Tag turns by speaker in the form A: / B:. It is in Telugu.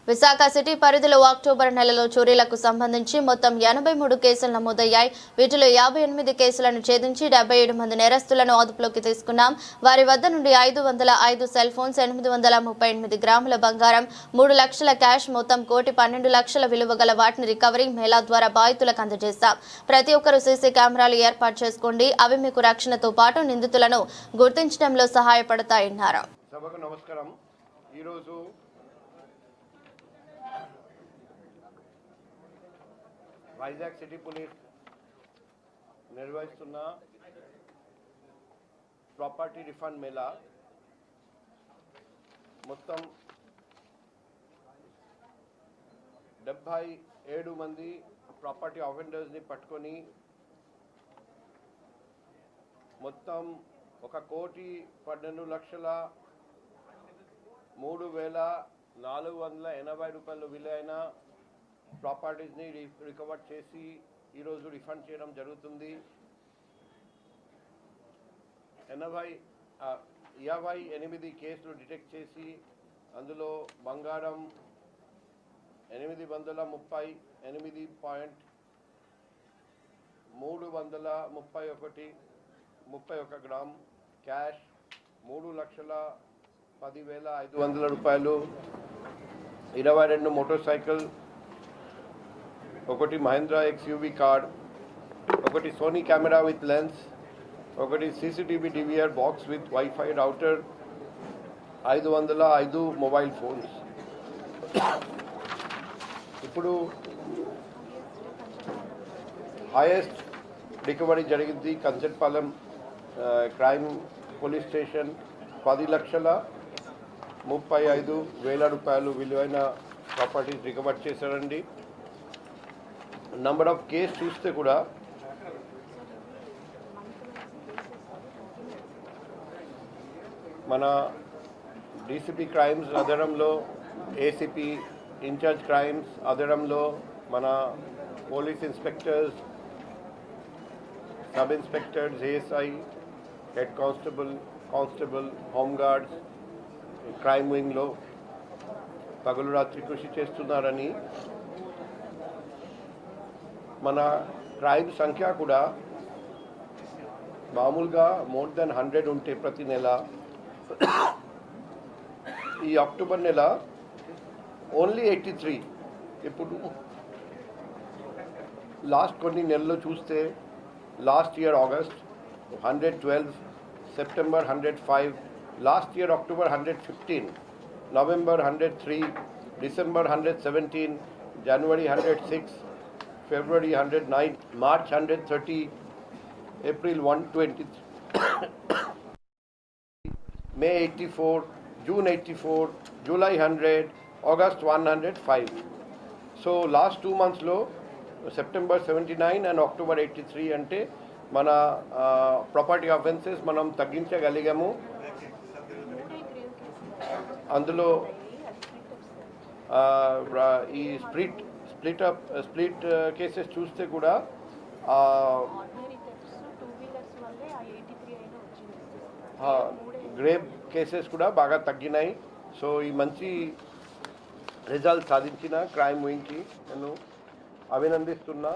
A: విశాఖ సిటీ పరిధిలో అక్టోబర్ నెలలో చోరీలకు సంబంధించి మొత్తం 83 కేసులు నమోదయ్యాయి. వీటిలో 58 కేసులను ఛేదించి 77 మంది నేరస్తులను అదుపులోకి తీసుకున్నాం. వారి వద్ద నుండి 505 సెల్ ఫోన్స్, 838 గ్రాముల బంగారం, 3 లక్షల క్యాష్, మొత్తం 1,12 లక్షల విలువ గల వాటిని రికవరీ మేళా ద్వారా బాధితులకు అందజేశాం. ప్రతి ఒక్కరూ సీసీ కెమెరాలు ఏర్పాటు చేసుకోండి. అవి మీకు రక్షణతో పాటు నిందితులను గుర్తించడంలో సహాయపడతాయన్నారు.
B: సభకు నమస్కారం. ఈరోజు వైజాగ్ సిటీ పోలీస్ నిర్వహిస్తున్న ప్రాపర్టీ రిఫండ్ మేళా మొత్తం 77 మంది ప్రాపర్టీ ఆఫెండర్స్ని పట్టుకొని మొత్తం 1,12,03,480 రూపాయలు విలువైన ప్రాపర్టీస్ని రికవర్ చేసి ఈరోజు రిఫండ్ చేయడం జరుగుతుంది. 58 కేసులు డిటెక్ట్ చేసి అందులో బంగారం 838.331 గ్రామ్, క్యాష్ 3,10,500 రూపాయలు, 22 మోటార్ సైకిల్, ఒకటి మహేంద్ర XUV కార్డ్, ఒకటి సోనీ కెమెరా విత్ లెన్స్, ఒకటి CCTV DVR box with WiFi router, 505 mobile phones. ఇప్పుడు హైయెస్ట్ రికవరీ జరిగింది కంచట్పాలెం క్రైమ్ పోలీస్ స్టేషన్. 10,35,000 రూపాయలు విలువైన ప్రాపర్టీస్ రికవర్ చేశారండి. నంబర్ ఆఫ్ కేసు చూస్తే కూడా మన డీసీపీ క్రైమ్స్ ఆధారంలో, ఏసీపీ ఇన్ఛార్జ్ క్రైమ్స్ ఆధారంలో మన police inspectors, sub inspectors, ASI, head constable, home guards crime వింగ్లో పగలు రాత్రి కృషి చేస్తున్నారని, మన క్రైమ్ సంఖ్య కూడా మామూలుగా మోర్ దెన్ 100 ఉంటే ప్రతి నెల, ఈ అక్టోబర్ నెల ఓన్లీ 83. ఇప్పుడు లాస్ట్ కొన్ని నెలల్లో చూస్తే last year August 112, September 105, last year October 115, November 103, December 117, January 106, February 109, March 130, April 120, May 84, June 84, July 100, August 105. So last 2 months lo September 79 and October 83 ante mana property offenses manam తగ్గించగలిగాము. అందులో ఈ స్ప్లిట్ కేసెస్ చూస్తే కూడా గ్రేప్ కేసెస్ కూడా బాగా తగ్గినాయి. సో ఈ మంచి రిజల్ట్ సాధించిన క్రైమ్ వింగ్కి నేను అభినందిస్తున్నా.